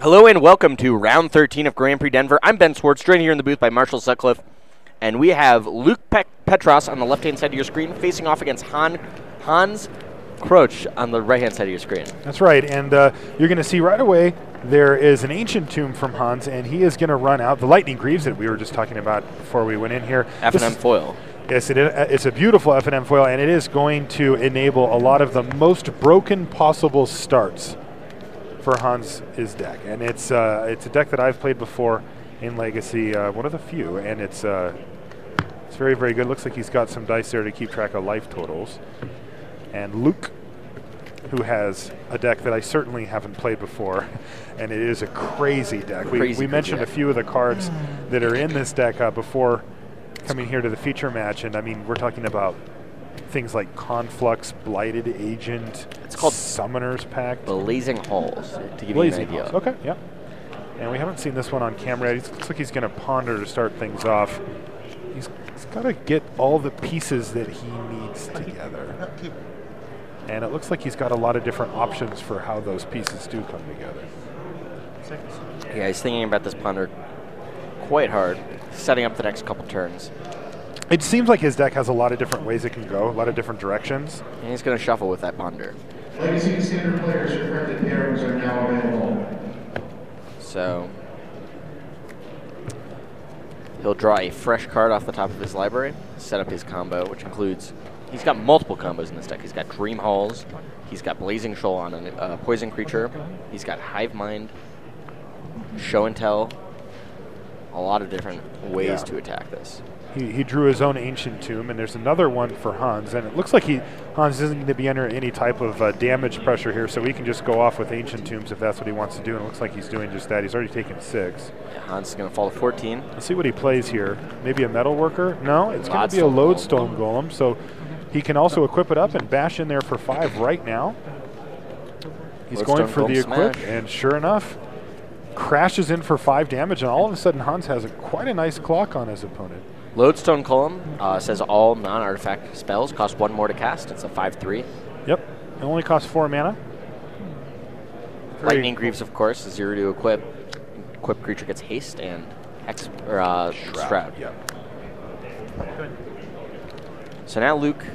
Hello and welcome to round 13 of Grand Prix Denver. I'm Ben Swartz, joined here in the booth by Marshall Sutcliffe, and we have Luke Petros on the left-hand side of your screen facing off against Hans Kroch on the right-hand side of your screen. That's right, and you're going to see right away there is an ancient tomb from Hans, and he is going to run out the Lightning Greaves that we were just talking about before we went in here. F&M foil. Yes, it's a beautiful F&M foil, and it is going to enable a lot of the most broken possible starts for Hans' deck. And it's a deck that I've played before in Legacy, one of the few, and it's very, very good. Looks like he's got some dice there to keep track of life totals. And Luke, who has a deck that I certainly haven't played before, and it is a crazy deck. We mentioned a few of the cards that are in this deck before coming here to the feature match, and I mean, we're talking about things like Conflux, Blighted Agent, it's called Summoner's Pact. Blazing Halls, to give Blazing you an idea. Halls. Okay, yeah. And we haven't seen this one on camera yet. It looks like he's going to ponder to start things off. He's got to get all the pieces that he needs together. And it looks like he's got a lot of different options for how those pieces do come together. Yeah, he's thinking about this ponder quite hard, setting up the next couple turns. It seems like his deck has a lot of different ways it can go, a lot of different directions. And he's going to shuffle with that ponder. Legacy standard players, your printed pairings are now available. So he'll draw a fresh card off the top of his library, set up his combo, which includes, he's got multiple combos in this deck. He's got Dream Halls, he's got Blazing Shoal on a poison creature, he's got Hive Mind, Show and Tell, a lot of different ways to attack this. He drew his own Ancient Tomb, and there's another one for Hans, and it looks like Hans isn't going to be under any type of damage pressure here, so he can just go off with Ancient Tombs if that's what he wants to do, and it looks like he's doing just that. He's already taken 6. Yeah, Hans is going to fall to 14. Let's see what he plays here. Maybe a Metal Worker? No, it's going to be a Lodestone Golem, so he can also equip it up and bash in there for 5 right now. He's going for the equip, and sure enough, crashes in for 5 damage, and all of a sudden Hans has quite a nice clock on his opponent. Lodestone Column says all non-artifact spells cost 1 more to cast. It's a 5/3. Yep. It only costs 4 mana. Lightning Greaves, of course, is 0 to equip. Equipped creature gets haste and Shroud. Yep. So now Luke,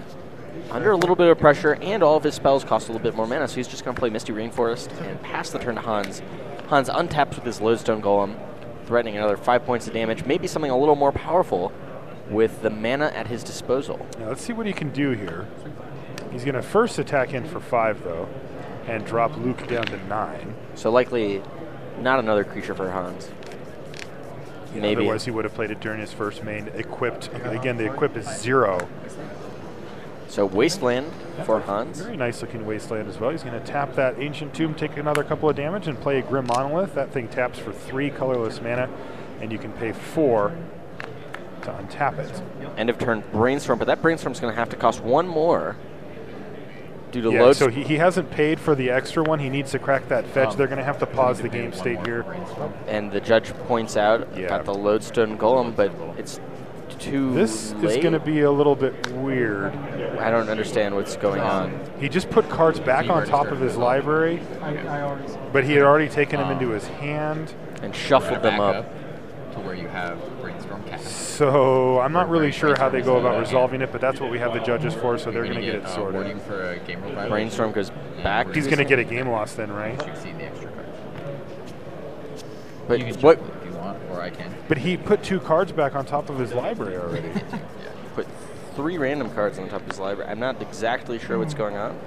under a little bit of pressure, and all of his spells cost a little bit more mana, so he's just going to play Misty Rainforest and pass the turn to Hans. Hans untaps with his Lodestone Golem, threatening another 5 points of damage, maybe something a little more powerful with the mana at his disposal. Now let's see what he can do here. He's going to first attack in for 5, though, and drop Luke down to 9. So likely not another creature for Hans. Yeah, maybe. Otherwise he would have played it during his first main equipped. Again, the equip is 0. So Wasteland for Hans. Very nice looking Wasteland as well. He's going to tap that Ancient Tomb, take another couple of damage, and play a Grim Monolith. That thing taps for 3 colorless mana, and you can pay 4 to untap it. End of turn Brainstorm, but that Brainstorm's going to have to cost 1 more due to load. So he hasn't paid for the extra one. He needs to crack that fetch. They're going to have to pause the game state here. And the judge points out got the Lodestone Golem, but it's too This late. is going to be a little bit weird. I don't understand what's going on. He just put cards back on top of his library, but he had already taken them into his hand. And shuffled them up. To where you have Brainstorm cast. So I'm not really sure how they go about resolving it, but that's what we have the judges for, so they're going to get it sorted. Wording for a game revival. Brainstorm goes back. He's going to get a game loss then, right? You've seen the extra cards. But You can what? jump if you want, or I can. But he put 2 cards back on top of his library already. Put 3 random cards on top of his library. I'm not exactly sure what's going on.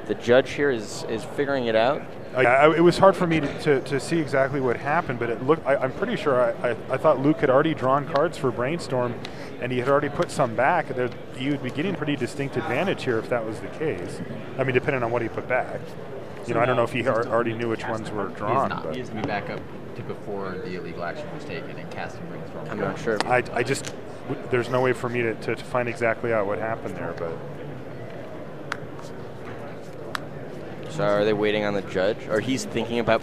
The judge here is figuring it out. It was hard for me to see exactly what happened, but it looked. I'm pretty sure I thought Luke had already drawn cards for Brainstorm, and he had already put some back. He would be getting pretty distinct advantage here if that was the case. I mean, depending on what he put back. I don't know if he already knew which ones were drawn. He has to be back up to before the illegal action was taken and casting Brainstorm. I'm not sure. I just there's no way for me to find exactly out what happened there, but. So are they waiting on the judge? Or he's thinking about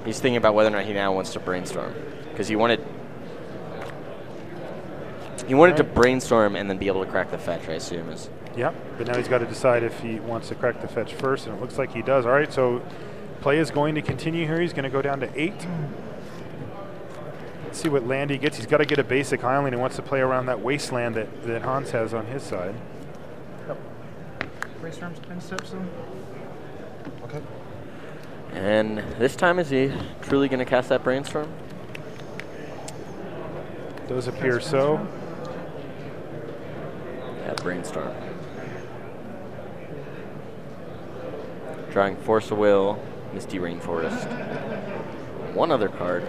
whether or not he now wants to brainstorm. Because he wanted to brainstorm and then be able to crack the fetch, I assume. Yep, but now he's got to decide if he wants to correct the fetch first, and it looks like he does. All right, so play is going to continue here. He's going to go down to 8. Let's see what land he gets. He's got to get a basic island. He wants to play around that wasteland that Hans has on his side. Brainstorms and steps in. Okay. And this time, is he truly going to cast that Brainstorm? Does appear so. Yeah, Brainstorm. Drawing Force of Will, Misty Rainforest. One other card.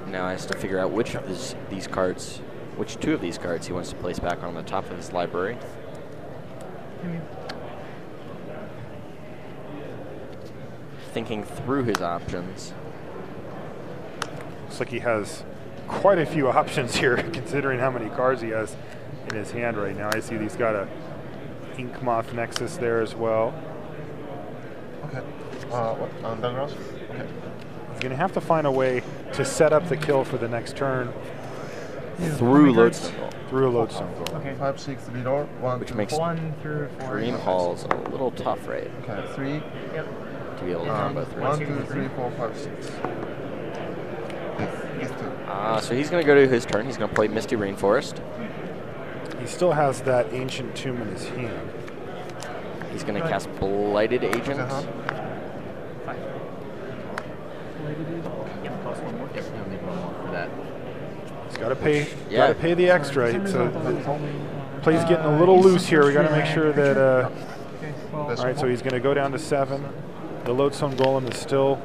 Now he has to figure out which of these cards, which 2 of these cards he wants to place back on the top of his library. Thinking through his options. Looks like he has quite a few options here, considering how many cards he has in his hand right now. I see he's got a Inkmoth Nexus there as well. Okay. What? Underground? Okay. He's going to have to find a way to set up the kill for the next turn Through Lodestone Golem. through a Lodestone Golem. Okay. 5, 6, below. 1, Which 2, makes 1 through 4. Dream Hall's a little tough, right? Okay, 3. Yep. To be able to combo through. 1, 2, 3, 4, 5, 6. Yes, 2. So he's going to go to his turn. He's going to play Misty Rainforest. He still has that Ancient Tomb in his hand. He's going to cast Blighted Agent. Uh-huh. 5. Yep, plus 1 more. Yep, you'll need 1 more for that. He's got to pay. Yeah. Got to pay the extra. So play's getting a little loose here. We got to make sure that. Okay, well, All right, so he's going to go down to 7. The Lodestone Golem is still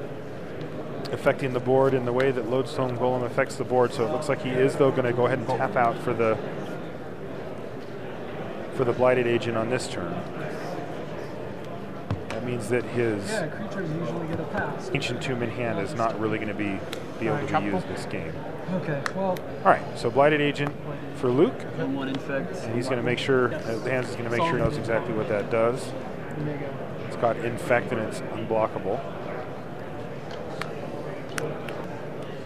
affecting the board in the way that Lodestone Golem affects the board. So it looks like he is, though, going to go ahead and tap out for the Blighted Agent on this turn. That means that his creatures usually get a pass. Ancient Tomb in hand is not really going to be able to be used this game. Okay, well, All right, so Blighted Agent for Luke. 1 infect. And he's going to make sure, the hands is going to make sure he knows exactly what that does. It's got Infect and it's unblockable.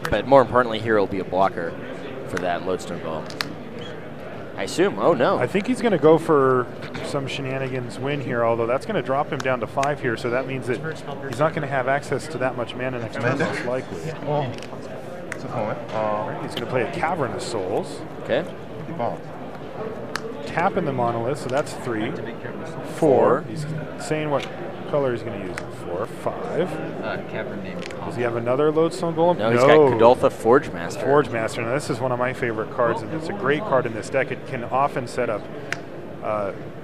But more importantly, here will be a blocker for that Lodestone Golem. I assume. Oh, no. I think he's going to go for some shenanigans win here, although that's going to drop him down to 5 here, so that means that he's not going to have access to that much mana next turn, most likely. Oh. It's a point. All right, he's going to play a Cavern of Souls. Okay. Default. Tap in the Monolith, so that's 3. 4. He's saying what color he's going to use it for. 5. Cavern name. Does he have another Lodestone Golem? No, he's got Kudaltha Forge Master. Forge Master. Now, this is one of my favorite cards, and it's a great card in this deck. It can often set up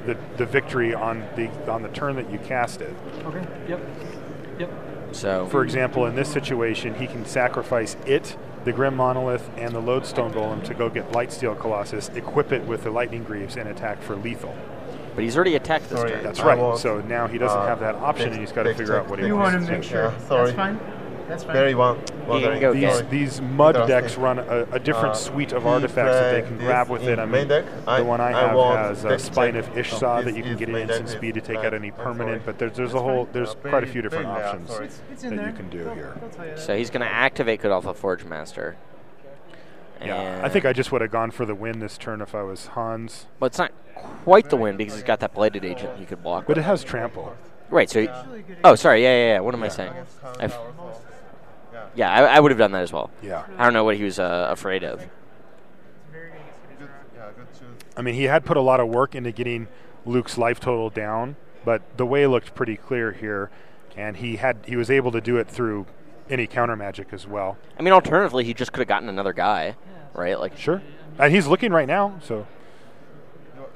the victory on the turn that you cast it. Okay, yep. So, For example, in this situation, he can sacrifice it, the Grim Monolith, and the Lodestone Golem to go get Blightsteel Colossus, equip it with the Lightning Greaves, and attack for lethal. but he's already attacked this Sorry. turn. That's I right. want, So now he doesn't have that option, and he's got to text figure out what he You wants want to to make do. sure. Yeah, sorry. That's fine. That's fine. Very one. He can go These mud decks run a different suite of artifacts that they can grab with it. I mean, the one I have has Spine of Ishsa that you can get an instant speed to take out any permanent, but there's quite a few different options It's in that there. you can do here. They'll tell you that. So he's going to activate Kudaltha Forge Master. Yeah, I think I just would have gone for the win this turn if I was Hans, But it's not quite the win because he's got that Blighted Agent he could block but with. it has trample. Right, so... Oh, sorry, yeah. What am I saying? Yeah, I would have done that as well. Yeah. I don't know what he was afraid of. I mean, he had put a lot of work into getting Luke's life total down, but the way looked pretty clear here, and he was able to do it through any counter magic as well. I mean, alternatively, he just could have gotten another guy, right? Like, Sure. And he's looking right now, so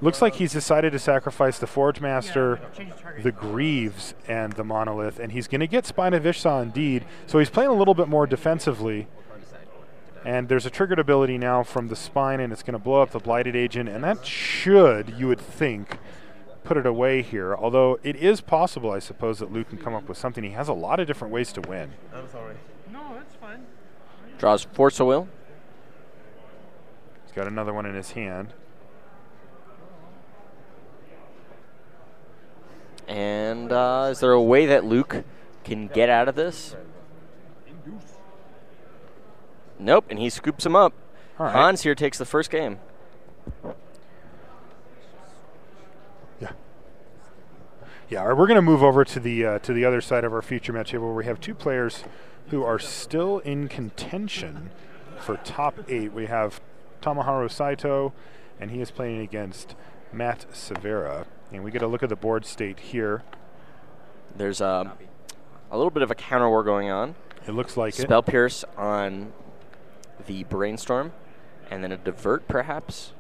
looks like he's decided to sacrifice the Forge Master, the Greaves, and the Monolith, and he's going to get Spine of Ishsa indeed. So he's playing a little bit more defensively. And there's a triggered ability now from the Spine, and it's going to blow up the Blighted Agent, and that should, you would think, put it away here. Although it is possible, I suppose, that Luke can come up with something. He has a lot of different ways to win. I'm sorry. No, that's fine. draws Force of Will. He's got another one in his hand. And is there a way that Luke can get out of this? Nope, and he scoops him up. All right. Hans here takes the first game. Yeah. Yeah, all right, we're going to move over to the other side of our feature match here where we have two players who are still in contention for top 8. We have Tomoharu Saito, and he is playing against Matt Severa. And we get a look at the board state here. There's a little bit of a counter war going on. It looks like it. Spell Pierce on the Brainstorm, and then a Divert, perhaps,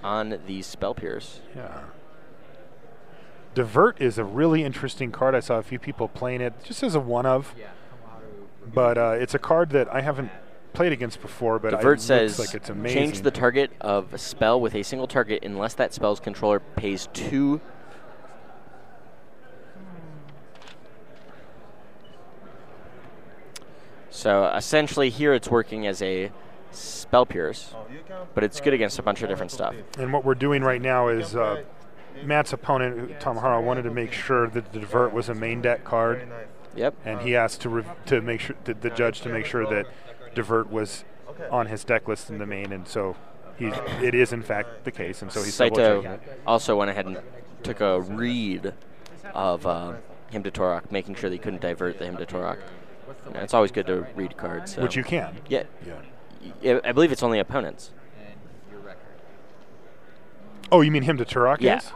on the Spell Pierce. Yeah. Divert is a really interesting card. I saw a few people playing it just as a one-of. But it's a card that I haven't played against before, but Divert it says, looks like it's amazing. change the target of a spell with a single target unless that spell's controller pays 2. So essentially here it's working as a Spell Pierce, but it's good against a bunch of different stuff. And what we're doing right now is Matt's opponent, Tomoharu, wanted to make sure that the Divert was a main deck card, Yep. and he asked to make sure the judge to make sure that Divert was on his deck list in the main, and so it is in fact the case, and so he's double-checking Saito it. also went ahead and took a read of Hymn to Torok, making sure that he couldn't divert the Hymn to Torok. You know, it's always good to read cards. So. Which you can. Yeah. Yeah. I believe it's only opponents. Oh, you mean him to Turok Yeah. is?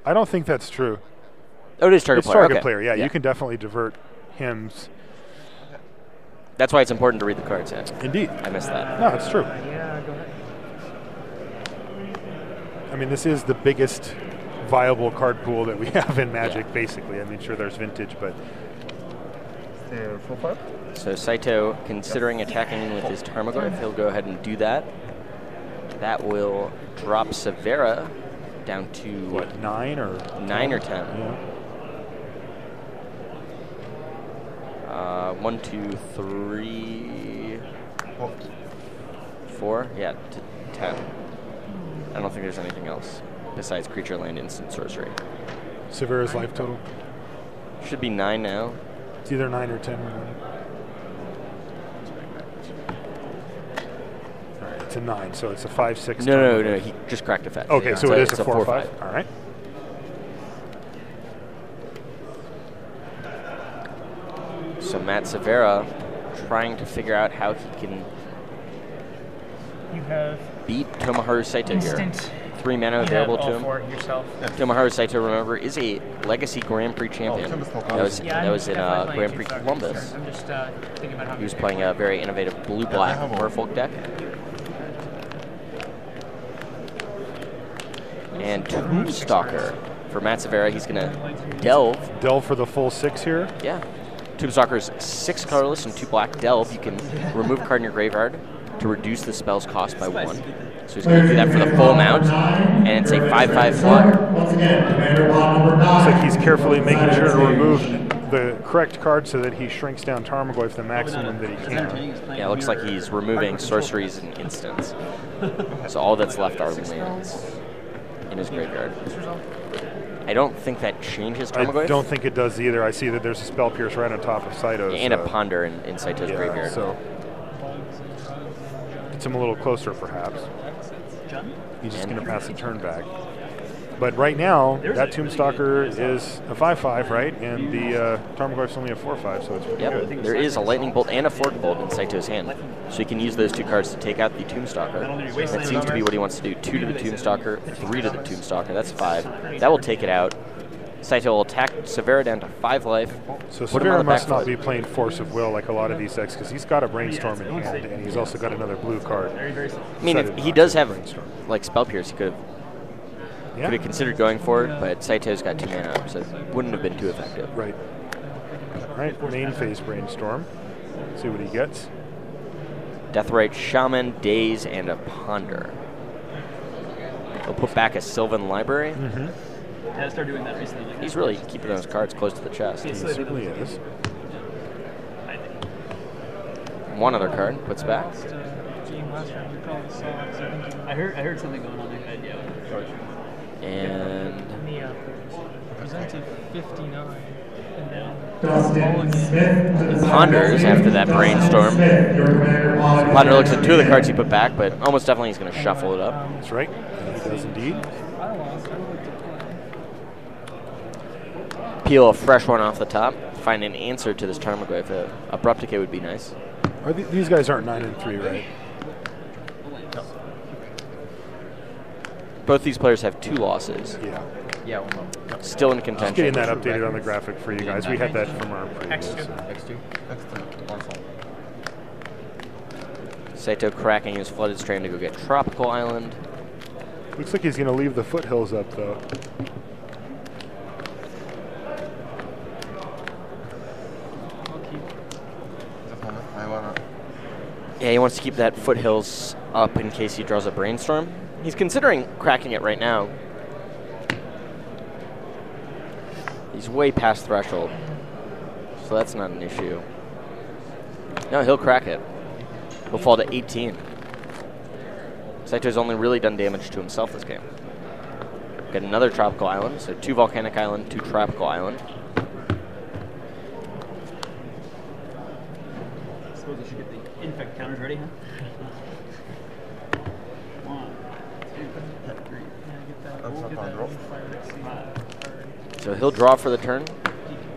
I don't think that's true. Oh, it is target It's player. target Okay. player, yeah. You can definitely divert hymns. That's why it's important to read the cards. Yeah. Indeed. I missed that. No, it's true. Yeah, go ahead. I mean, this is the biggest viable card pool that we have in Magic, Yeah. basically. I mean, sure, there's vintage, but Full 5? So Saito considering attacking with his Tarmogoyf. He'll go ahead and do that. That will drop Severa down to what, 9 or 9 or 10. Yeah. 1, 2, 3, 4. Yeah, to 10. I don't think there's anything else besides creature, land, instant, sorcery. Severa's life total. Should be 9 now. It's either 9 or 10. All right, it's a 9, so it's a 5/6. No. He just cracked a fetch. Okay, so it is it's a 4/5. 4/5. All right. So Matt Severa trying to figure out how he can You have beat Tomoharu Saito instant. here. 3 mana You have available all to him. 4 yourself. Tomoharu Saito, remember, is a Legacy Grand Prix champion. Tim's not That was, Yeah, that was in definitely Grand playing Prix Two Columbus. Stars. I'm just thinking about how He was playing a very innovative blue-black Merfolk deck. And Tombstalker for Matt Severa. He's going to delve. Delve for the full 6 here. Yeah. Tombstalker's 6 colorless and 2 black delve. You can remove a card in your graveyard to reduce the spell's cost by 1. So he's going to do that for the full amount. And it's a 5/5 flyer. Once again, Commander Bond number 9. Looks like he's carefully making sure to remove the correct card so that he shrinks down Tarmogoyf the maximum that he can. Yeah, it looks like he's removing sorceries and instants. So all that's left are lands in his graveyard. I don't think that changes I Tarmogoyf. don't think it does either. I see that there's a Spell Pierce right on top of Saito's. And a Ponder in Saito's graveyard. So gets him a little closer, perhaps. He's just And- going to pass the turn back. But right now, that Tombstalker is a 5/5, right? And the Tarmogoyf's only a 4/5, so it's pretty good. Yep, there is a Lightning Bolt and a Fork Bolt in Saito's hand. So he can use those 2 cards to take out the Tombstalker. That seems to be what he wants to do. 2 to the Tombstalker, 3 to the Tombstalker. That's 5. That will take it out. Saito will attack Severa down to 5 life. So put him on Severa the must back not foot. be playing Force of Will like a lot of these decks because he's got a Brainstorm in hand, and he's also got another blue card. I mean, if Set it he on does to have Brainstorm. like Spell Pierce, he could Yeah, have considered going for it, but Saito's got 2 mana up, so it wouldn't have been too effective. right. All right, main phase Brainstorm. See what he gets. Deathrite Shaman, Daze, and a Ponder. He'll put back a Sylvan Library. Mm-hmm. Yeah, I started doing that recently. Like, He's really keeping those cards close to the chest. He certainly is. One other card puts back. I heard something going on in your head, yeah. And Presented 59. Dustin Smith to the side. Ponders after that Dustin brainstorm. Smith, your commander, Ponder looks at two of the cards he put back, but almost definitely he's going to shuffle it up. That's right. He does indeed. Peel a fresh one off the top. Find an answer to this Tarmogoyf. Abrupt Decay would be nice. Are these guys aren't 9 and 3, right? Both these players have 2 losses. Yeah. Yeah, one moment. Still in Just contention. getting that updated on the graphic for you guys. We had that from our previous. X2. X2. One fall. Saito cracking his Flooded Stream to go get Tropical Island. Looks like he's going to leave the foothills up, though. Just a moment. I wanna. Yeah, he wants to keep that foothills up in case he draws a Brainstorm. He's considering cracking it right now. He's way past threshold, so that's not an issue. No, he'll crack it. He'll fall to 18. Saito's only really done damage to himself this game. Got another Tropical Island, so 2 Volcanic Island, 2 Tropical Island. I suppose I should get the infect counters ready, huh? 1, 2, 3. Yeah, get that. That's We'll not get bad that roll. fire So he'll draw for the turn,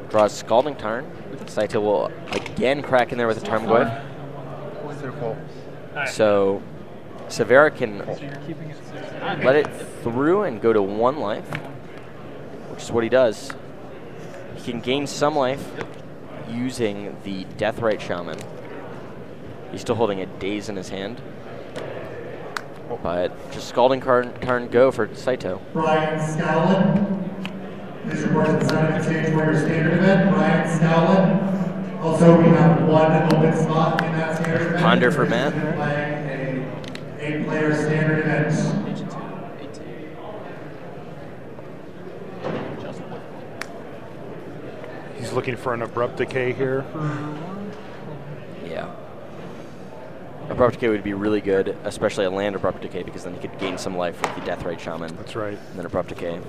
draws Scalding Tarn. Saito will again crack in there with a Tarmogoyf. Zero fall. So Severa can keeping it let it through and go to 1 life, which is what he does. He can gain some life using the Deathrite Shaman. He's still holding a Daze in his hand. But just Scalding Tarn go for Saito. Brian Scowlin. Please report to the side of the stage for your standard event. Brian Scowlin. Also, we have 1 open spot in that standard event. Ponder for Matt. Playing a 8-player standard event. He's looking for an Abrupt Decay here. Yeah. Abrupt Decay would be really good, especially a land Abrupt Decay, because then he could gain some life with the Deathrite Shaman. That's right. And then Abrupt Decay.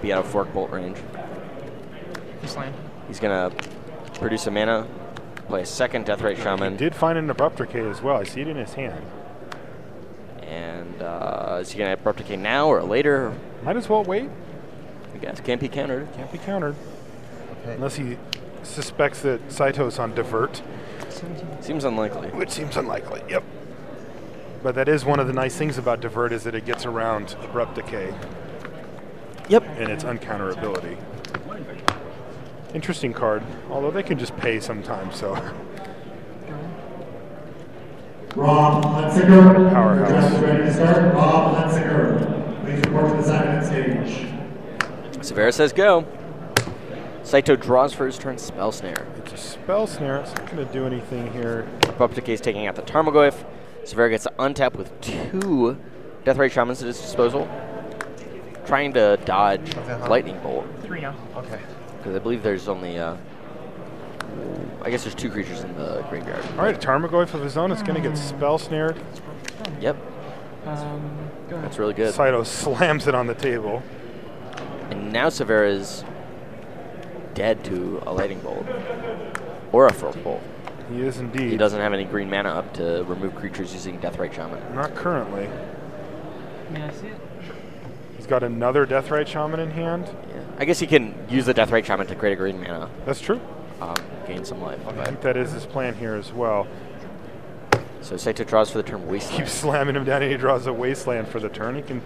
Be out of Fork Bolt range. This land. He's going to produce a mana, play a second Deathrite Shaman. He did find an Abrupt Decay as well. I see it in his hand. And is he going to Abrupt Decay now or later? Might as well wait. I guess. Can't be countered. Can't be countered. Okay. Unless he suspects that Saito's on Divert, Seems unlikely. which seems unlikely. Yep. But that is one of the nice things about Divert is that it gets around Abrupt Decay Yep. and its uncounterability. Interesting card, although they can just pay sometimes, so. Rob Hunsicker. Powerhouse. Your draft is ready to start. Rob Hunsicker. Please report to the side of the stage. Severa says go. Saito draws for his turn Spell Snare. It's a Spell Snare. It's not going to do anything here. Abrupt Decay is taking out the Tarmogoyf. Severa gets to untap with 2 Deathrite Shamans at his disposal. Trying to dodge Lightning Bolt. 3 now. Okay. Because I believe there's only, I guess there's 2 creatures in the graveyard. All right, a Tarmogoyf of his own is going to get Spell Snared. Yep. Go ahead. That's really good. Saito slams it on the table. And now Severa is dead to a Lightning Bolt. Or a Fork Bolt. He is indeed. He doesn't have any green mana up to remove creatures using Deathrite Shaman. Not currently. May I see it? He's got another Deathrite Shaman in hand. Yeah. I guess he can use the Deathrite Shaman to create a green mana. That's true. Gain some life. I think that is his plan here as well. So Saito draws for the turn Wasteland. Keeps slamming him down and he draws a Wasteland for the turn. He can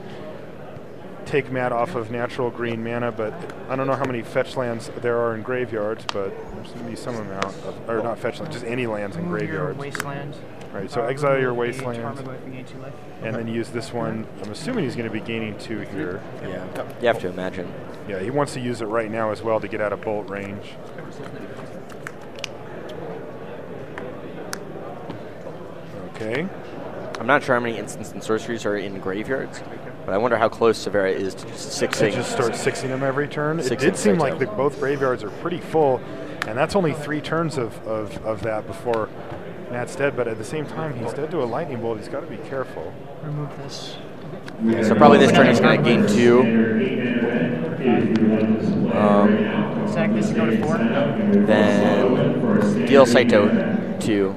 take Matt off of natural green mana, but I don't know how many fetch lands there are in graveyards, but there's going to be some amount of, or not fetch lands, just any lands in graveyards. Wasteland. Right, so exile your remove the Wasteland, Tarmogoyf and gain 2 life. and then use this one. I'm assuming he's going to be gaining 2 here. Yeah. You have to imagine. Yeah, he wants to use it right now as well to get out of bolt range. Okay. I'm not sure how many instants and sorceries are in graveyards, but I wonder how close Severa is to just sixing. They just start sixing them every turn. It Sixing did seem Saito. like both graveyards are pretty full, and that's only 3 turns of that before Matt's dead, but at the same time, he's dead to a Lightning Bolt. He's got to be careful. Remove this. So probably this turn he's going to gain 2. Sack this to go to 4. Then deal Saito 2.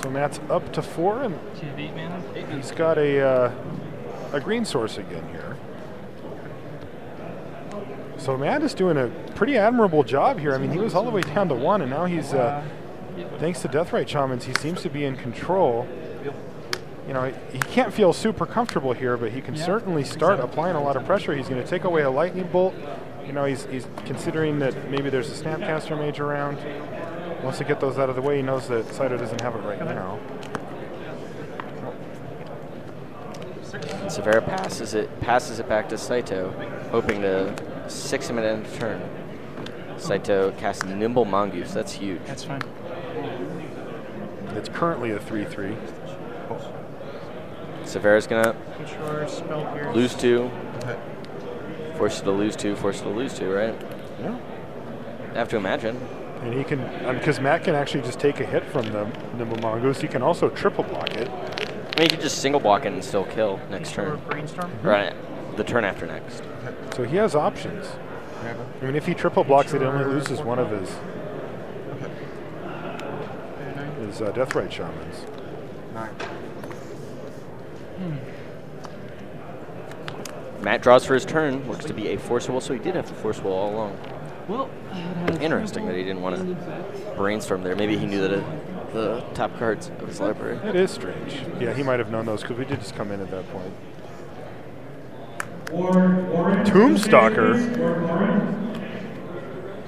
So Matt's up to 4, and 2 of 8 mana. he's got a green source again here. So Matt is doing a pretty admirable job here. I mean, he was all the way down to 1, and now he's, thanks to Deathrite Shamans, he seems to be in control. You know, he can't feel super comfortable here, but he can certainly start applying a lot of pressure. He's going to take away a lightning bolt. You know, he's considering that maybe there's a Snapcaster Mage around. Wants to get those out of the way. He knows that Saito doesn't have it right now. Severa passes it back to Saito, hoping to 6 him at end of turn. Saito casts Nimble Mongoose. That's huge. That's fine. It's currently a 3/3. Severa's gonna Push your spell pierce. lose 2. Okay. Force you to lose 2, force you to lose 2, right? Yeah. I have to imagine. And he can, because Matt can actually just take a hit from the Nimble Mongoose. He can also triple block it. I mean, you could just single block it and still kill next Or turn. Brainstorm. Right, the turn after next. So he has options. Grab it. I mean, if he triple blocks it, he only loses one of his Deathrite Shamans. 9. Matt draws for his turn. Looks to be a Force Will, so he did have a Force Will all along. Well, Interesting that he didn't want to brainstorm there. Maybe he knew that the top cards of his library. It is strange. Yeah, he might have known those because we did just come in at that point. Tombstalker.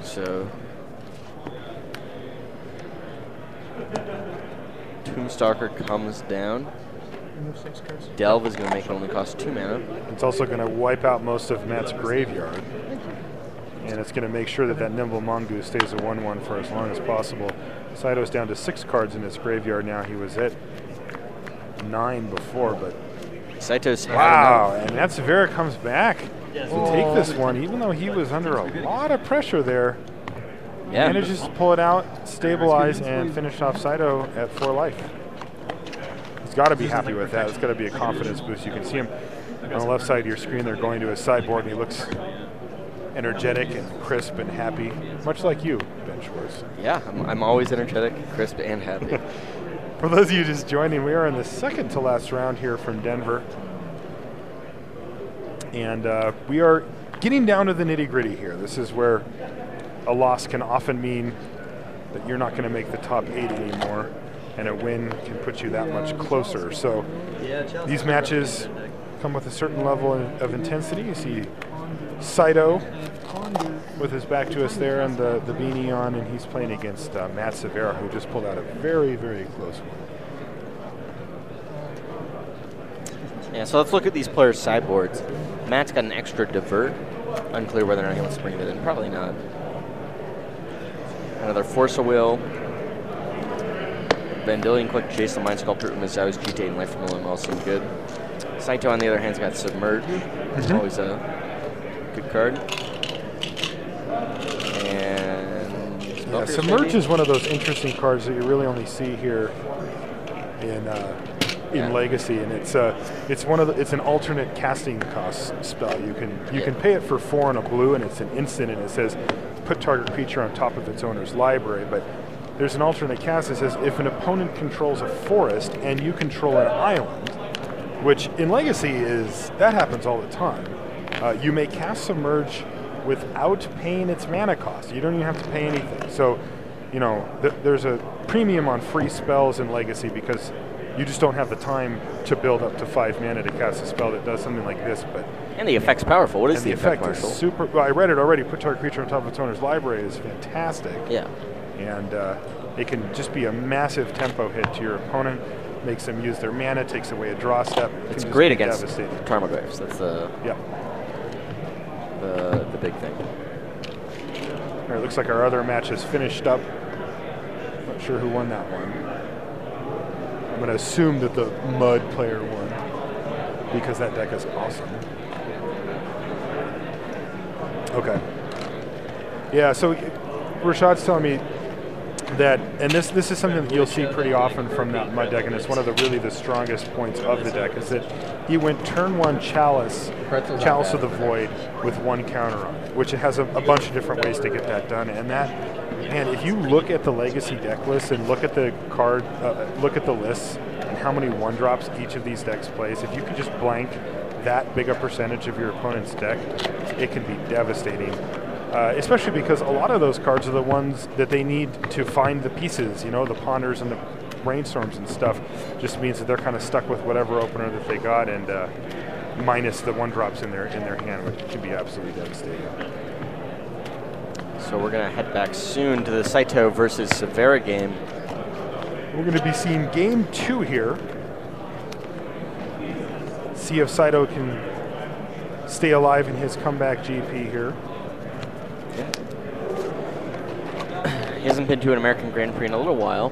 So Tombstalker comes down. remove 6 cards. Delve is going to make it only cost 2 mana. It's also going to wipe out most of Matt's graveyard. And it's going to make sure that that Nimble Mongoose stays a 1/1 for as long as possible. Saito's down to 6 cards in his graveyard now. He was at 9 before, but Saito's had wow! enough. And Matt Severa comes back to take this one, even though he was under a lot of pressure there. Yeah. Manages to pull it out, stabilize, and finish off Saito at 4 life. He's got to be happy with that. It's got to be a confidence boost. You can see him on the left side of your screen there going to his sideboard, and he looks energetic and crisp and happy, much like you, Ben Schwartz. Yeah, I'm always energetic, crisp, and happy. For those of you just joining, we are in the second to last round here from Denver. And we are getting down to the nitty-gritty here. This is where a loss can often mean that you're not going to make the top 8 anymore, and a win can put you that much closer. So these matches come with a certain level of intensity. You see Saito with his back to us there and the beanie on, and he's playing against Matt Severa, who just pulled out a very, very close one. Yeah, so let's look at these players' sideboards. Matt's got an extra divert. Unclear whether or not he wants to bring it in. Probably not. Another Force of Will. Vendilion Click, Jason Mind Sculptor, Umezawa's GTA, and Life from the Limb all seem good. Saito, on the other hand, has got Submerge. Always a good card. And Yeah, Submerge is one of those interesting cards that you really only see here in Legacy, and it's an alternate casting cost spell. You can pay it for 4 and a blue, and it's an instant, and it says put target creature on top of its owner's library. But there's an alternate cast that says if an opponent controls a forest and you control an island, which in Legacy that happens all the time. You may cast Submerge without paying its mana cost. You don't even have to pay anything. So, you know, there's a premium on free spells in Legacy because you just don't have the time to build up to 5 mana to cast a spell that does something like this. And the effect's powerful. What is and the effect, is Marshall? super. Well, I read it already. Put target creature on top of its owner's library is fantastic. Yeah. And it can just be a massive tempo hit to your opponent. Makes them use their mana, takes away a draw step. It's can great just be against devastating. Tarmogoyfs. That's the big thing. All right, looks like our other match is finished up. Not sure who won that one. I'm going to assume that the Mud player won because that deck is awesome. Okay. Yeah, so Rashad's telling me that, and this is something that you'll see pretty often from that Mud deck, and it's one of the strongest points of the deck, is that he went turn 1 Chalice, Chalice of the Void with 1 counter on it, which it has a bunch of different ways to get that done. And that, man, if you look at the Legacy deck list and look at the look at the lists and how many 1-drops each of these decks plays, if you can just blank that big a percentage of your opponent's deck, it can be devastating. Especially because a lot of those cards are the ones that they need to find the pieces, you know, the Ponders and the Brainstorms and stuff. Just means that they're kind of stuck with whatever opener that they got, and minus the 1-drops in their hand, which can be absolutely devastating. So we're going to head back soon to the Saito versus Severa game. We're going to be seeing game 2 here. See if Saito can stay alive in his comeback GP here. He hasn't been to an American Grand Prix in a little while.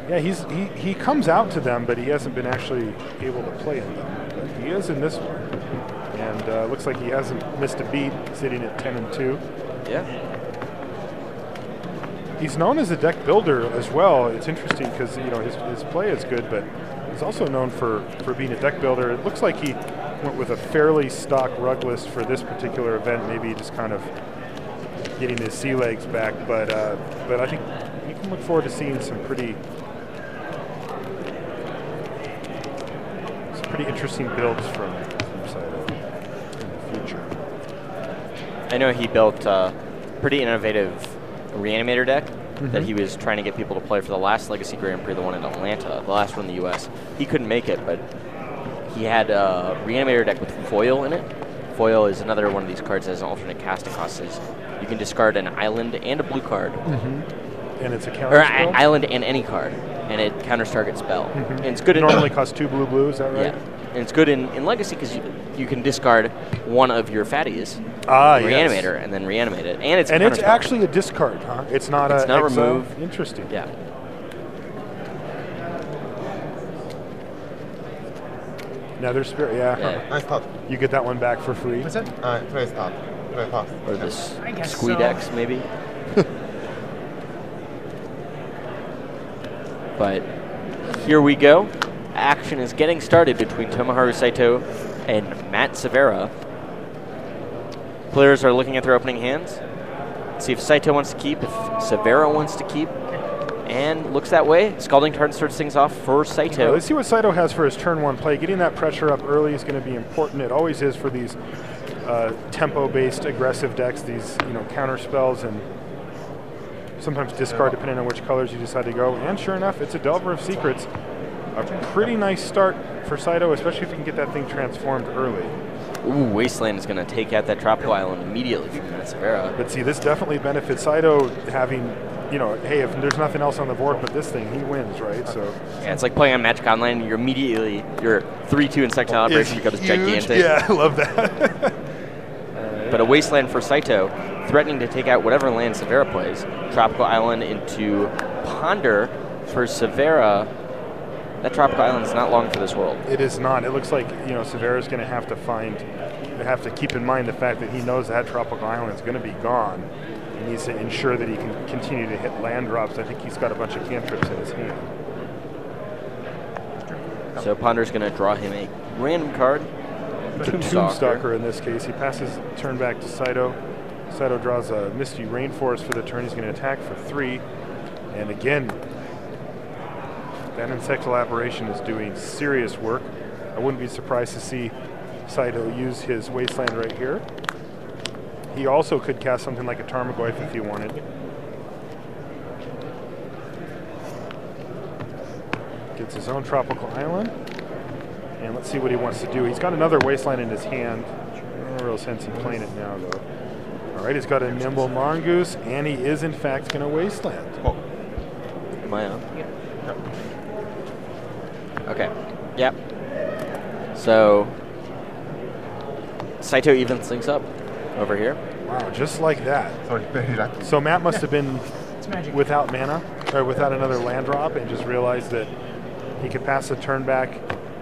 Yeah, he comes out to them, but he hasn't been actually able to play in them. But he is in this one, and looks like he hasn't missed a beat, sitting at 10-2. Yeah. He's known as a deck builder as well. It's interesting because his play is good, but he's also known for being a deck builder. It looks like he went with a fairly stock rug list for this particular event. Maybe just kind of getting his sea legs back, but I think you can look forward to seeing some pretty interesting builds from Saito in the future. I know he built a pretty innovative Reanimator deck that he was trying to get people to play for the last Legacy Grand Prix, the one in Atlanta, the last one in the U.S. He couldn't make it, but he had a Reanimator deck with Foil in it. Foil is another one of these cards that has an alternate casting cost. You can discard an island and a blue card. And it's a counter spell? Island and any card, and it counters target spell. And it's good. Normally costs 2 blue, is that right? Yeah, and it's good in Legacy because you can discard one of your fatties, Reanimator, yes. and then reanimate it. And it's it's actually a discard, huh? It's not it's a not exile? remove. Interesting. Yeah. Nether Spirit, yeah. Nice thought. You get that one back for free. What's that? Very thought. Very fast. Or this I guess Squeedex, so. maybe. But here we go. Action is getting started between Tomoharu Saito and Matt Severa. Players are looking at their opening hands. See if Saito wants to keep, if Severa wants to keep. And looks that way. Scalding Tarn starts things off for Saito. Let's see what Saito has for his turn 1 play. Getting that pressure up early is going to be important. It always is for these tempo-based aggressive decks, these counter spells, and sometimes discard depending on which colors you decide to go. And sure enough, it's a Delver of Secrets. A pretty nice start for Saito, especially if you can get that thing transformed early. Ooh, Wasteland is going to take out that Tropical Island immediately from Matt Severa. But see, this definitely benefits Saito having, hey, if there's nothing else on the board but this thing, he wins, right? So Yeah, it's like playing on Magic Online. You're immediately, your 3/2 insectile operation becomes gigantic. Yeah, I love that. But a Wasteland for Saito, threatening to take out whatever land Severa plays. Tropical Island into Ponder for Severa. That Tropical Island is not long for this world. It is not. It looks like Severa's going to have to keep in mind the fact that he knows that Tropical Island is going to be gone. He needs to ensure that he can continue to hit land drops. I think he's got a bunch of cantrips in his hand. So Ponder's going to draw him a random card. Tombstalker in this case. He passes turn back to Saito. Saito draws a Misty Rainforest for the turn. He's going to attack for 3. And again, that Insectile Aberration is doing serious work. I wouldn't be surprised to see Saito use his Wasteland right here. He also could cast something like a Tarmogoyf if he wanted. Gets his own Tropical Island. And let's see what he wants to do. He's got another Wasteland in his hand. No real sense in playing it now, though. All right, he's got a Nimble Mongoose, and he is, in fact, going to Wasteland. Am I on? Okay. Yep. So Saito evens things up over here. Wow, just like that. Sorry, very lucky. So Matt must have been magic. without mana, or without another land drop, and just realized that he could pass the turn back,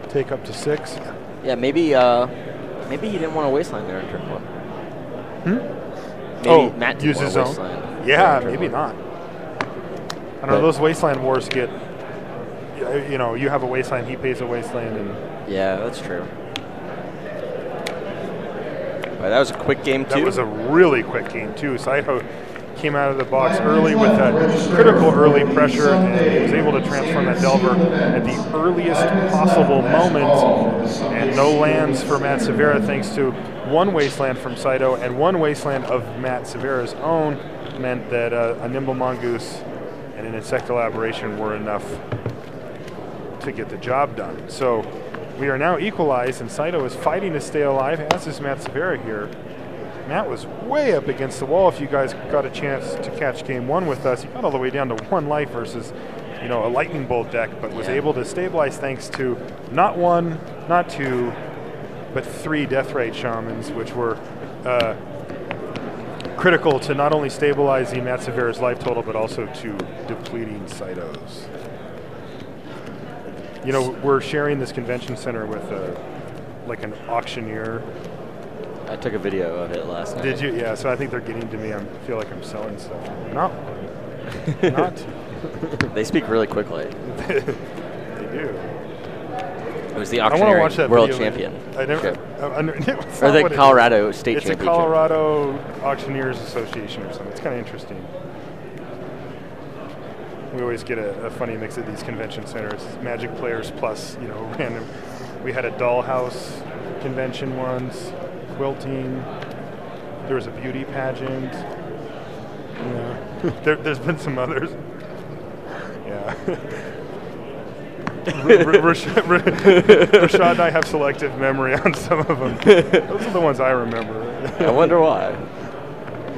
take up to 6. Yeah, maybe he didn't want a Wasteland there in turn 1. Maybe Matt didn't use want his a own. Wasteland. Yeah, there in turn maybe 1. not. I don't know, those wasteland wars get, you know, you have a wasteland, he pays a wasteland, and Yeah, that's true. But that was a quick game, too. that was a really quick game too. Saito came out of the box early with that critical early pressure, and he was able to transform that Delver at the earliest possible moment. And no lands for Matt Severa, thanks to one wasteland from Saito and one wasteland of Matt Severa's own, meant that a Nimble Mongoose and an Insectile Aberration were enough to get the job done. So we are now equalized, and Saito is fighting to stay alive, as is Matt Severa here. Matt was way up against the wall. If you guys got a chance to catch game one with us, he got all the way down to 1 life versus, you know, a lightning bolt deck, but was able to stabilize thanks to not 1, not 2, but 3 Deathrite Shamans, which were critical to not only stabilizing Matt Severa's life total, but also to depleting Saito's. You know, we're sharing this convention center with like an auctioneer. I took a video of it last night. Did you? Yeah, so I think they're getting to me. I feel like I'm selling stuff. Not one. Not two. They speak really quickly. They do. It was the I want to auctioneering watch that world video. champion. I never. Or the Colorado State It's a Championship. Colorado Auctioneers Association or something. It's kind of interesting. We always get a funny mix at these convention centers. Magic players plus, you know, random. We had a dollhouse convention once, quilting. There was a beauty pageant. Yeah. There's been some others. Yeah. Rashad and I have selective memory on some of them. Those are the ones I remember. I wonder why.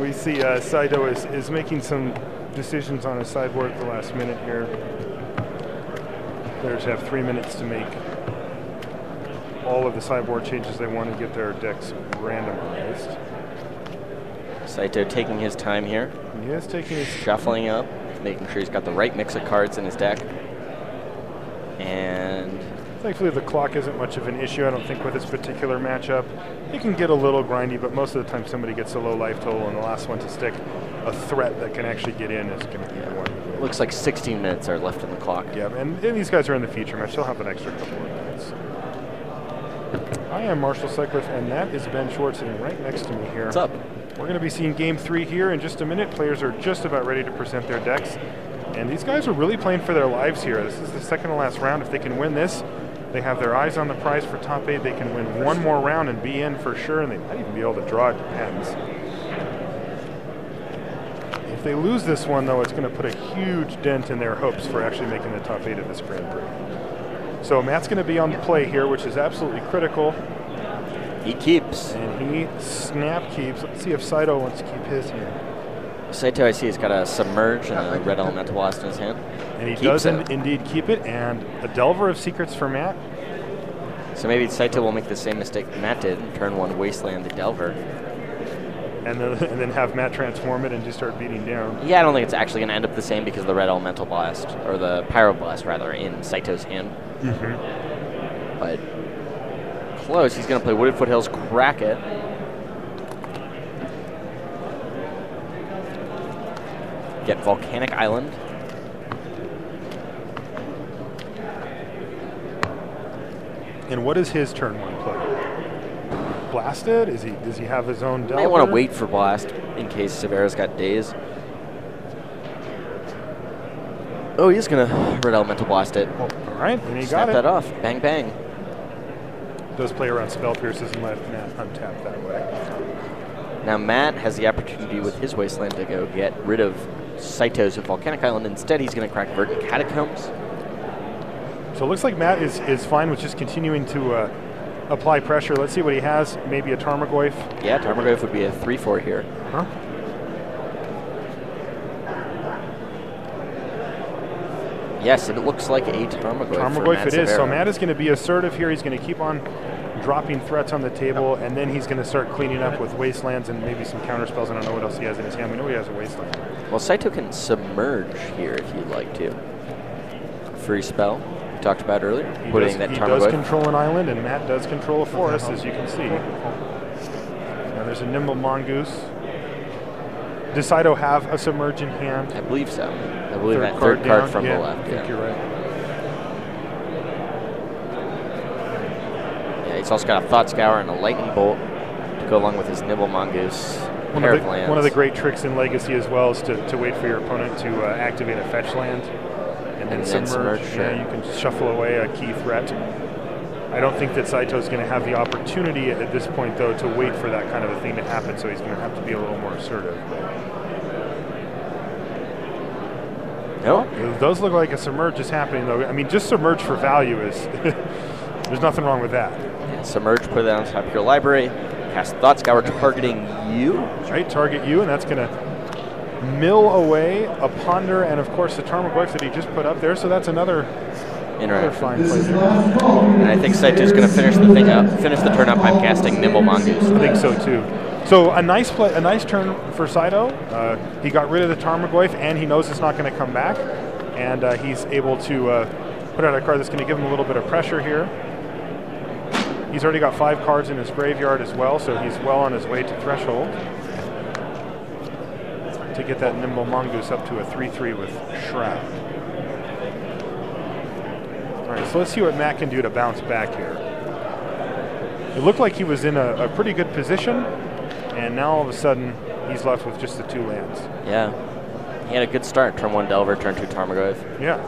We see Saito is making some decisions on his sideboard at the last minute here. Players have 3 minutes to make all of the sideboard changes they want to get their decks randomized. Saito taking his time here. He is taking his Shuffling up, making sure he's got the right mix of cards in his deck. And Thankfully, the clock isn't much of an issue, I don't think, with this particular matchup. It can get a little grindy, but most of the time somebody gets a low life total, and the last one to stick a threat that can actually get in is going to be the one. looks like 16 minutes are left in the clock. Yeah, and these guys are in the feature match. They'll have an extra couple of minutes. I am Marshall Sutcliffe, and that is Ben Schwartz sitting right next to me here. What's up? We're going to be seeing Game 3 here in just a minute. Players are just about ready to present their decks. And these guys are really playing for their lives here. This is the second to last round. If they can win this, they have their eyes on the prize for top 8. They can win one more round and be in for sure, and they might even be able to draw. It depends. If they lose this one, though, it's going to put a huge dent in their hopes for actually making the top 8 of this Grand Prix. So Matt's going to be on play here, which is absolutely critical. He keeps. And he snap keeps. Let's see if Saito wants to keep his here. Saito, I see, has got a Submerge and a Red Elemental Blast in his hand. And he Keeps does it. indeed keep it, and a Delver of Secrets for Matt. So maybe Saito will make the same mistake Matt did and turn one Wasteland to Delver. And then have Matt transform it and just start beating down. Yeah, I don't think it's actually going to end up the same because of the Red Elemental Blast, or the Pyroblast, rather, in Saito's hand. Mm-hmm. But close. He's going to play Wooded Foothills, crack it. Get Volcanic Island. And what is his turn one play? Blasted? Does he have his own Delver? Might want to wait for Blast in case Severa's got Daze. Oh, he's going to Red Elemental Blast it. All right, and he Snap got it. that off. Bang, bang. Does play around Spell Pierces and let Matt untap that way. Now Matt has the opportunity with his Wasteland to go get rid of Saito's Volcanic Island. Instead, he's going to crack Verdant Catacombs. So it looks like Matt is fine with just continuing to apply pressure. Let's see what he has. Maybe a Tarmogoyf. Yeah, Tarmogoyf would be a 3/4 here. Huh? Yes, it looks like a Tarmogoyf. Tarmogoyf it is. So Matt is going to be assertive here. He's going to keep on dropping threats on the table, and then he's going to start cleaning up with Wastelands and maybe some counter spells. I don't know what else he has in his hand. We know he has a Wasteland. Well, Saito can Submerge here if you'd like to. Free spell we talked about earlier. He Putting that does Tarmogoyf. control an island, and Matt does control a forest, as you can see. Now there's a Nimble Mongoose. Does Saito have a Submerge in hand? I believe so. I believe that card third card down? from Yeah, the left. I think Yeah. you're right. Yeah, he's also got a Thought Scour and a Lightning Bolt to go along with his Nimble Mongoose. One of the great tricks in Legacy as well is to wait for your opponent to activate a fetch land and then submerge. Sure. Yeah, you can just shuffle away a key threat. I don't think that Saito's going to have the opportunity at this point, though, to wait for that kind of a thing to happen, so he's going to have to be a little more assertive. No? It does look like a Submerge is happening, though. I mean, just Submerge for value is... there's nothing wrong with that. Yeah, Submerge, put it on top of your library. Cast Thought Scour targeting you. Right, target you, and that's going to mill away a Ponder and, of course, the Tarmogoyf that he just put up there, so that's another fine play there. And I think Saito's going to finish the turn up by casting Nimble Mongoose. I think so too. So a nice turn for Saito. He got rid of the Tarmogoyf, and he knows it's not going to come back, and he's able to put out a card that's going to give him a little bit of pressure here. He's already got 5 cards in his graveyard as well, so he's well on his way to Threshold to get that Nimble Mongoose up to a 3/3 with Shroud. All right, so let's see what Matt can do to bounce back here. It looked like he was in a pretty good position, and now all of a sudden he's left with just the 2 lands. Yeah. He had a good start. Turn 1 Delver, turn 2 Tarmogoyf. Yeah.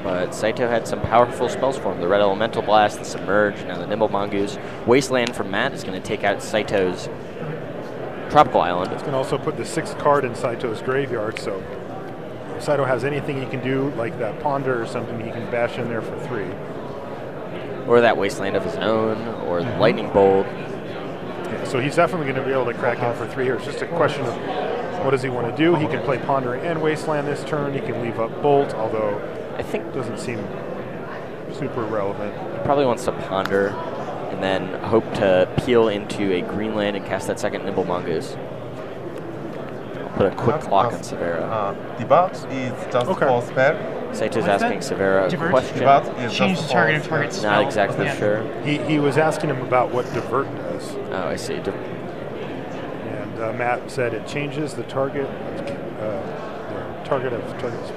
But Saito had some powerful spells for him. The Red Elemental Blast, the Submerge, now the Nimble Mongoose. Wasteland from Matt is going to take out Saito's Tropical Island. It's going to also put the 6th card in Saito's graveyard, so if Saito has anything he can do, like that Ponder or something, he can bash in there for 3. Or that Wasteland of his own, or the Lightning Bolt. Yeah, so he's definitely going to be able to crack in for 3 here. It's just a question of what does he want to do. He can play Ponder and Wasteland this turn. He can leave up Bolt, although I think it doesn't seem super relevant. he probably wants to Ponder and then hope to peel into a green land and cast that second Nimble Mongoose. Put a quick clock on Severa. Debut is just for spell. Saito's asking Severa a Divert? question. Debut is Change just the target for of target spell. spell. Not exactly Yeah. sure. He was asking him about what Divert does, Oh, I see. and Matt said it changes the target of target spells.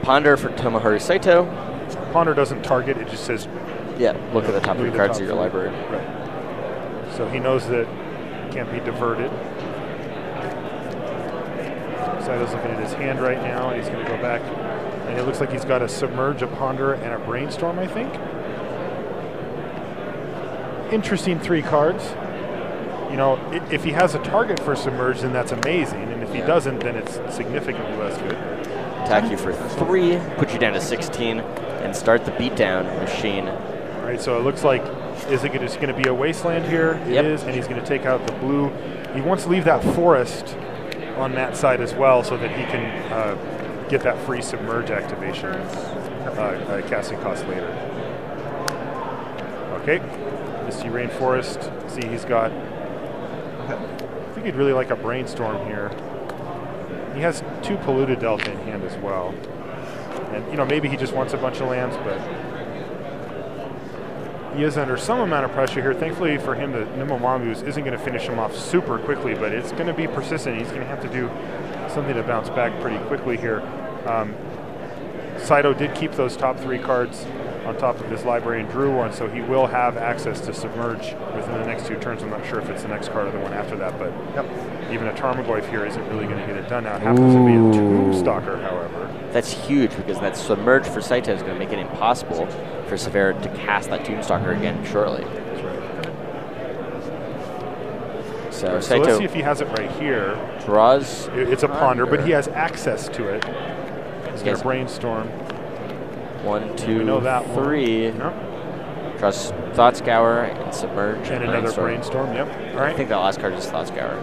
Ponder for Tomoharu Saito. Ponder doesn't target; it just says Yeah, look at the top 3 read the cards top of your 3. library. Right. So he knows that it can't be diverted. Saito's looking at his hand right now, and he's going to go back, and it looks like he's got a Submerge, a Ponder, and a Brainstorm, I think. Interesting 3 cards. You know, if he has a target for Submerge, then that's amazing, and if he doesn't, then it's significantly less good. Attack you for 3, put you down to 16, and start the beatdown machine. All right, so it looks like, is it just going to be a Wasteland here? Yep. It is, and he's going to take out the blue. He wants to leave that Forest on Matt's side as well so that he can get that free Submerge activation casting cost later. Okay, Misty Rainforest. See, he's got, I think he'd really like a Brainstorm here. He has 2 Polluted Delta in hand as well. And, you know, maybe he just wants a bunch of lands, but he is under some amount of pressure here. Thankfully for him, the Nimble Mongoose isn't going to finish him off super quickly, but it's going to be persistent. He's going to have to do something to bounce back pretty quickly here. Saito did keep those top 3 cards on top of his library and drew one, so he will have access to Submerge within the next 2 turns. I'm not sure if it's the next card or the one after that, but even a Tarmogoyf here isn't really going to get it done now. It happens to be a Tombstalker, however. That's huge because that Submerge for Saito is going to make it impossible for Severa to cast that Tombstalker again shortly. That's right. So So let's see Saito if he has it right here. draws. It's a Ponder, but he has access to it. He's going Yes. to Brainstorm. 1, 2, We know that 3. Yep. Draws Thought Scour and Submerge. And another Brainstorm. Yep. All I right. think that last card is Thought Scour.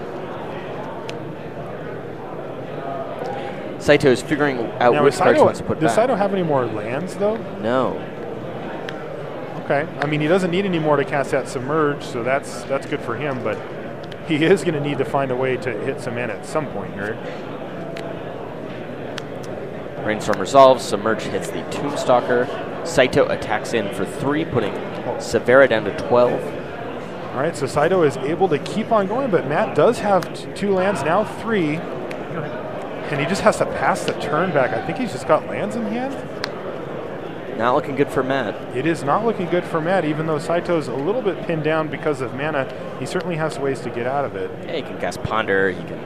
Saito is figuring out Now, which cards he wants to put does back. Saito have any more lands, though? No. Okay. I mean, he doesn't need any more to cast that Submerge, so that's good for him, but he is going to need to find a way to hit some mana at some point here. Brainstorm resolves. Submerge hits the Tombstalker. Saito attacks in for 3, putting Severa down to 12. All right, so Saito is able to keep on going, but Matt does have 2 lands, now 3. And he just has to pass the turn back. I think he's just got lands in hand. Not looking good for Matt. It is not looking good for Matt, even though Saito's a little bit pinned down because of mana. He certainly has ways to get out of it. Yeah, he can cast Ponder. He can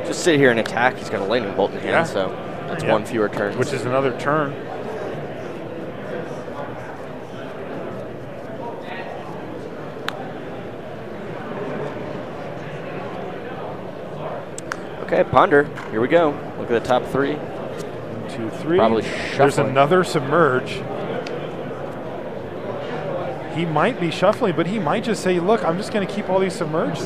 just sit here and attack. He's got a Lightning Bolt in hand, Yeah. so that's Yeah. 1 fewer turn. Which is another turn. Okay, Ponder. Here we go. Look at the top 3. 1, 2, 3. Probably There's shuffling. another Submerge. He might be shuffling, but he might just say, look, I'm just going to keep all these Submerges.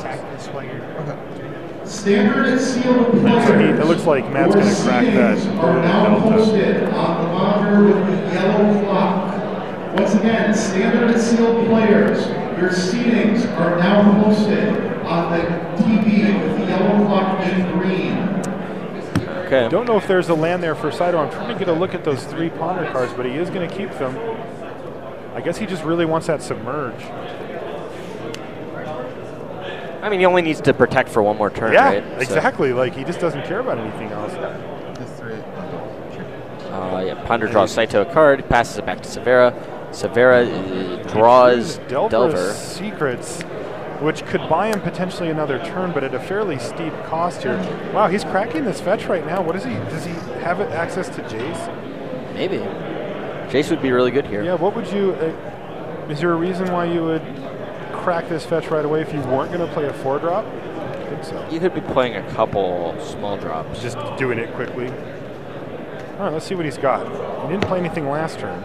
Standard sealed players. So it looks like Matt's going to crack that Are now Delta. posted on the monitor with the yellow clock. Once again, standard and sealed players, your seedings are now posted on the TV with the yellow clock in green. Okay. Don't know if there's a land there for Saito. I'm trying to get a look at those 3 Ponder cards, but he is going to keep them. I guess he just really wants that Submerge. I mean, he only needs to protect for 1 more turn, Yeah, right? So, exactly. Like, he just doesn't care about anything else. Just 3. yeah, Ponder draws Saito a card, passes it back to Severa. Severa draws Delver. Secrets, which could buy him potentially another turn, but at a fairly steep cost here. Wow, he's cracking this fetch right now. What is he? Does he have access to Jace? Maybe. Jace would be really good here. Yeah, what would you... is there a reason why you would crack this fetch right away if you weren't going to play a 4-drop? I think so. You could be playing a couple small drops. Just doing it quickly. All right, let's see what he's got. He didn't play anything last turn.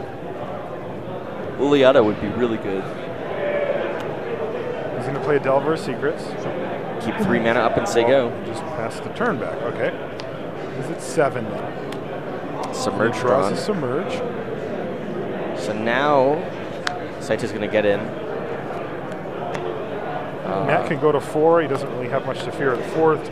Uliata would be really good. He's going to play a Delver Secrets. Keep 3 mana up and say go. Just pass the turn back. Okay. Is it 7 now? Submerge He draws drawn. a Submerge. So now, Saito's going to get in. Matt can go to 4. He doesn't really have much to fear at 4th.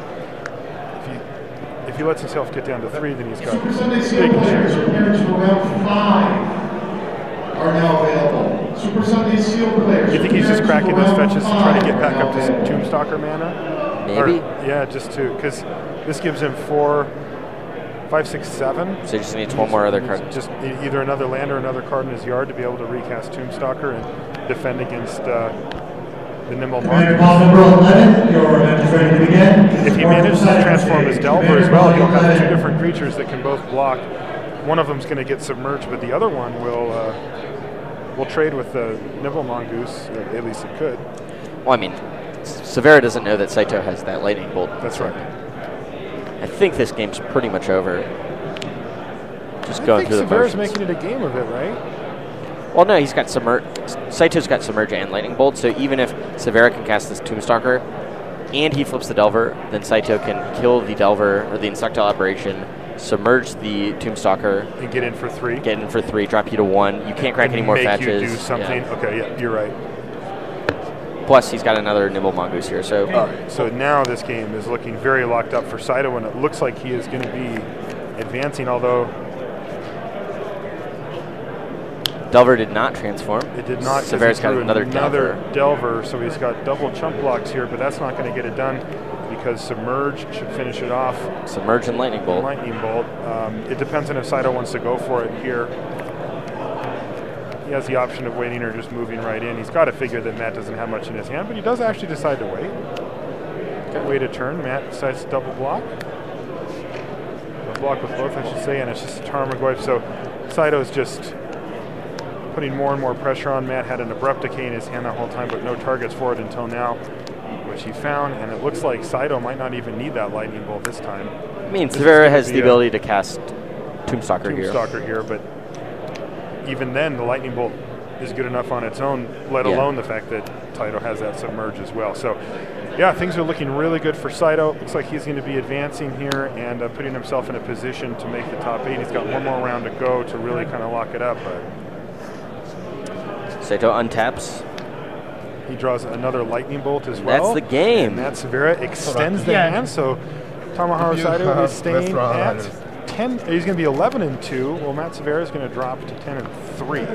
If he lets himself get down to 3, then he's got Super Sunday big sealed players, issues. appearance for round 5 are now available. Super Sunday sealed players. You think he's just appearance cracking for those round fetches to try to 5 get back are up to now some available. Tombstalker mana? Maybe. Yeah, just to, because this gives him 4, 5, 6, 7. So he just needs 1 more other card. Just either another land or another card in his yard to be able to recast Tombstalker and defend against the Nimble Commander Mongoose. Paul number 11, your event is ready to begin. If he manages to transform his Delver as well, he'll have 2 different creatures that can both block. One of them's going to get submerged, but the other one will trade with the Nimble Mongoose. At least it could. Well, I mean, Severa doesn't know that Saito has that Lightning Bolt. That's right. I think this game's pretty much over. Just I going think through the Severa's motions. making it a game of it, right? Well, no, he's got Submerge. Saito's got Submerge and Lightning Bolt, so even if Severa can cast this Tombstalker and he flips the Delver, then Saito can kill the Delver or the Insectile Aberration, submerge the Tombstalker, And get in for 3. get in for 3, drop you to 1. You can't crack And any more make fetches. you do something. Yeah. Okay, yeah, you're right. Plus, he's got another Nimble Mongoose here, so All right, so now this game is looking very locked up for Saito, and it looks like he is going to be advancing, although Delver did not transform. it did not. 'Cause Severa's he got threw another Delver. Delver, so he's got double chump blocks here, but that's not going to get it done because Submerge should finish it off. Submerge and Lightning Bolt. Lightning Bolt. It depends on if Saito wants to go for it here. He has the option of waiting or just moving right in. He's got to figure that Matt doesn't have much in his hand, but he does actually decide to wait. Wait a turn. Matt decides to double block. Double block with both, I should say, and it's just a Tarmogoyf. So Saito's just putting more and more pressure on. Matt had an Abrupt Decay in his hand the whole time, but no targets for it until now, which he found, and it looks like Saito might not even need that Lightning Bolt this time. I mean, This is Severa gonna has be the a ability to cast Tombstalker here. Tombstalker here, but even then, the Lightning Bolt is good enough on its own, let Yeah. alone the fact that Saito has that Submerge as well. So, yeah, things are looking really good for Saito. Looks like he's going to be advancing here and putting himself in a position to make the top 8. He's got one more round to go to really kind of lock it up, but Saito untaps. he draws another Lightning Bolt as well. That's the game. And Matt Severa extends the Yeah. hand, so Tomoharu You Saito have is staying restaurant at items. 10. He's going to be 11-2. Well, Matt Severa is going to drop to 10-3.